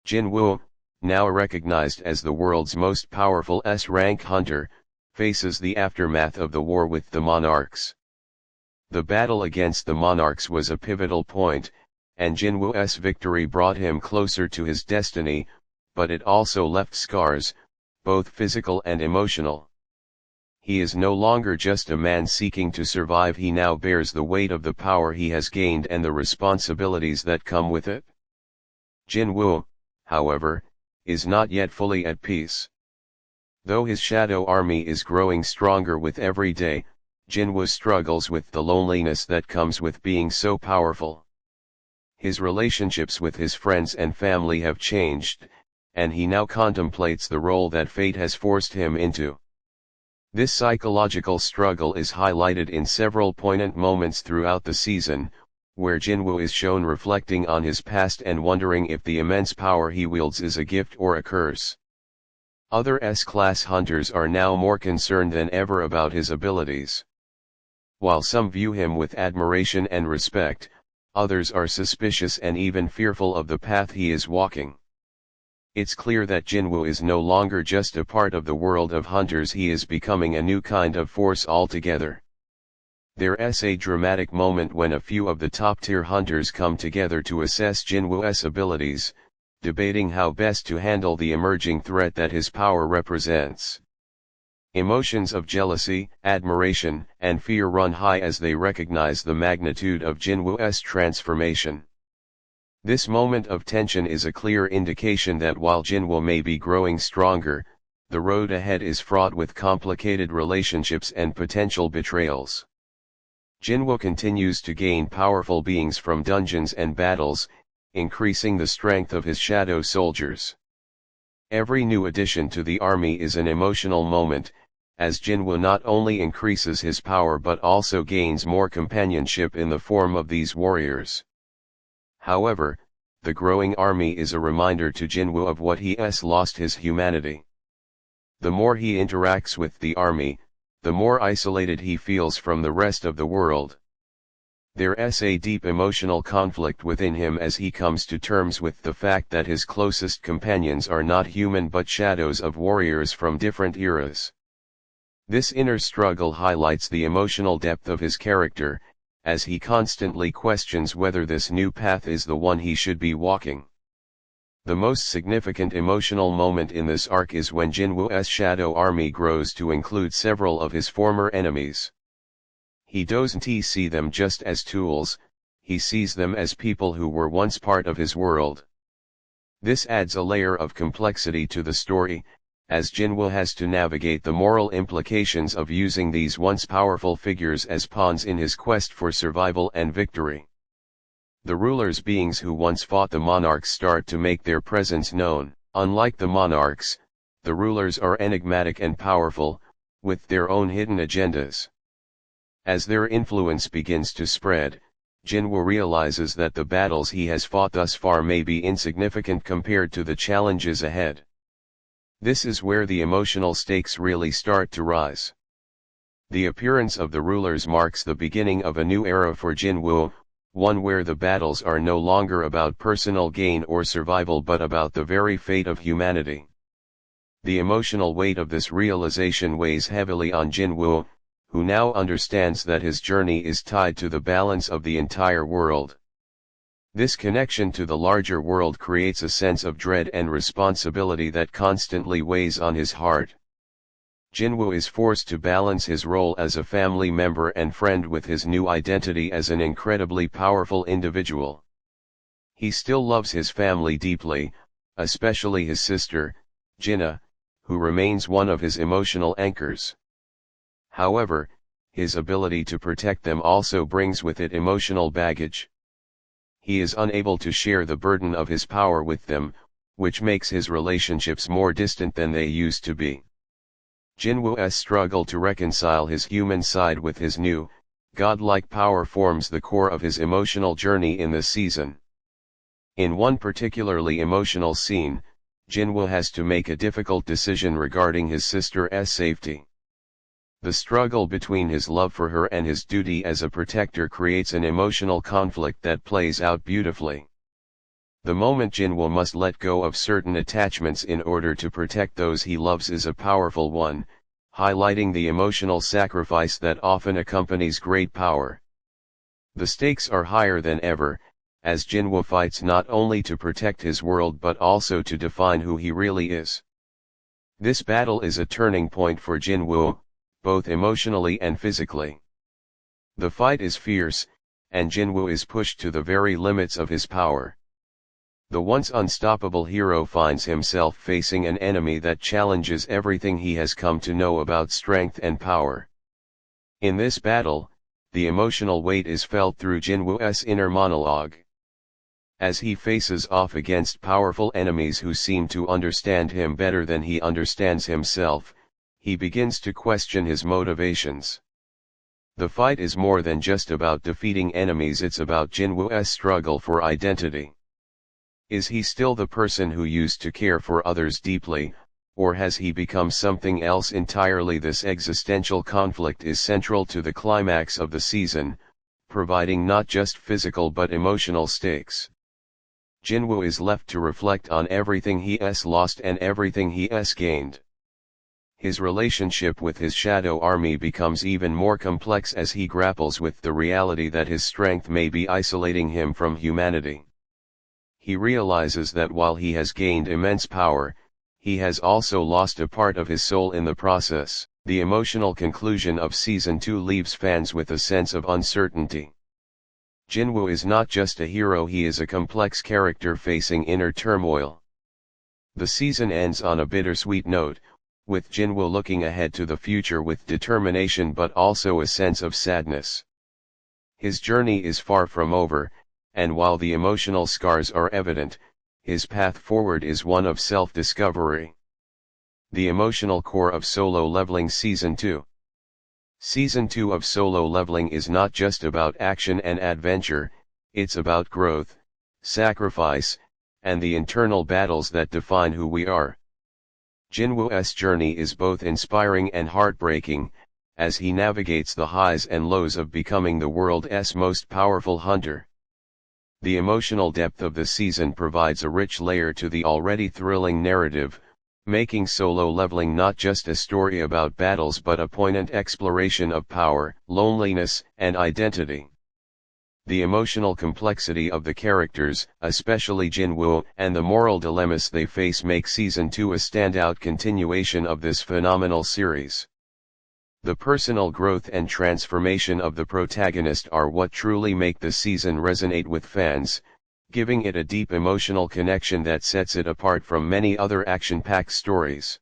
Jinwoo, now recognized as the world's most powerful S-rank hunter, faces the aftermath of the war with the Monarchs. The battle against the Monarchs was a pivotal point, and Jinwoo's victory brought him closer to his destiny, but it also left scars, both physical and emotional. He is no longer just a man seeking to survive, he now bears the weight of the power he has gained and the responsibilities that come with it. Jinwoo, however, is not yet fully at peace. Though his shadow army is growing stronger with every day, Jinwoo struggles with the loneliness that comes with being so powerful. His relationships with his friends and family have changed, and he now contemplates the role that fate has forced him into. This psychological struggle is highlighted in several poignant moments throughout the season, where Jinwoo is shown reflecting on his past and wondering if the immense power he wields is a gift or a curse. Other S-class hunters are now more concerned than ever about his abilities. While some view him with admiration and respect, others are suspicious and even fearful of the path he is walking. It's clear that Jinwoo is no longer just a part of the world of hunters, he is becoming a new kind of force altogether. There's a dramatic moment when a few of the top-tier hunters come together to assess Jinwoo's abilities, debating how best to handle the emerging threat that his power represents. Emotions of jealousy, admiration, and fear run high as they recognize the magnitude of Jinwoo's transformation. This moment of tension is a clear indication that while Jinwoo may be growing stronger, the road ahead is fraught with complicated relationships and potential betrayals. Jinwoo continues to gain powerful beings from dungeons and battles, increasing the strength of his shadow soldiers. Every new addition to the army is an emotional moment, as Jinwoo not only increases his power but also gains more companionship in the form of these warriors. However, the growing army is a reminder to Jinwoo of what he has lost: his humanity. The more he interacts with the army, the more isolated he feels from the rest of the world. There's a deep emotional conflict within him as he comes to terms with the fact that his closest companions are not human but shadows of warriors from different eras. This inner struggle highlights the emotional depth of his character, as he constantly questions whether this new path is the one he should be walking. The most significant emotional moment in this arc is when Jinwoo's shadow army grows to include several of his former enemies. He doesn't see them just as tools, he sees them as people who were once part of his world. This adds a layer of complexity to the story, as Jinwoo has to navigate the moral implications of using these once powerful figures as pawns in his quest for survival and victory. The rulers, beings who once fought the Monarchs, start to make their presence known. Unlike the Monarchs, the rulers are enigmatic and powerful, with their own hidden agendas. As their influence begins to spread, Jinwoo realizes that the battles he has fought thus far may be insignificant compared to the challenges ahead. This is where the emotional stakes really start to rise. The appearance of the rulers marks the beginning of a new era for Jinwoo, one where the battles are no longer about personal gain or survival but about the very fate of humanity. The emotional weight of this realization weighs heavily on Jinwoo, who now understands that his journey is tied to the balance of the entire world. This connection to the larger world creates a sense of dread and responsibility that constantly weighs on his heart. Jinwoo is forced to balance his role as a family member and friend with his new identity as an incredibly powerful individual. He still loves his family deeply, especially his sister, Jinna, who remains one of his emotional anchors. However, his ability to protect them also brings with it emotional baggage. He is unable to share the burden of his power with them, which makes his relationships more distant than they used to be. Jinwoo's struggle to reconcile his human side with his new, godlike power forms the core of his emotional journey in this season. In one particularly emotional scene, Jinwoo has to make a difficult decision regarding his sister's safety. The struggle between his love for her and his duty as a protector creates an emotional conflict that plays out beautifully. The moment Jinwoo must let go of certain attachments in order to protect those he loves is a powerful one, highlighting the emotional sacrifice that often accompanies great power. The stakes are higher than ever, as Jinwoo fights not only to protect his world but also to define who he really is. This battle is a turning point for Jinwoo, both emotionally and physically. The fight is fierce, and Jinwoo is pushed to the very limits of his power. The once unstoppable hero finds himself facing an enemy that challenges everything he has come to know about strength and power. In this battle, the emotional weight is felt through Jinwoo's inner monologue. As he faces off against powerful enemies who seem to understand him better than he understands himself, he begins to question his motivations. The fight is more than just about defeating enemies, it's about Jinwoo's struggle for identity. Is he still the person who used to care for others deeply, or has he become something else entirely? This existential conflict is central to the climax of the season, providing not just physical but emotional stakes. Jinwoo is left to reflect on everything he has lost and everything he has gained. His relationship with his shadow army becomes even more complex as he grapples with the reality that his strength may be isolating him from humanity. He realizes that while he has gained immense power, he has also lost a part of his soul in the process. The emotional conclusion of Season 2 leaves fans with a sense of uncertainty. Jinwoo is not just a hero, he is a complex character facing inner turmoil. The season ends on a bittersweet note, with Jinwoo looking ahead to the future with determination but also a sense of sadness. His journey is far from over, and while the emotional scars are evident, his path forward is one of self-discovery. The emotional core of Solo Leveling Season 2. Season 2 of Solo Leveling is not just about action and adventure, it's about growth, sacrifice, and the internal battles that define who we are. Jinwoo's journey is both inspiring and heartbreaking, as he navigates the highs and lows of becoming the world's most powerful hunter. The emotional depth of the season provides a rich layer to the already thrilling narrative, making Solo Leveling not just a story about battles but a poignant exploration of power, loneliness, and identity. The emotional complexity of the characters, especially Jinwoo, and the moral dilemmas they face make Season 2 a standout continuation of this phenomenal series. The personal growth and transformation of the protagonist are what truly make the season resonate with fans, giving it a deep emotional connection that sets it apart from many other action-packed stories.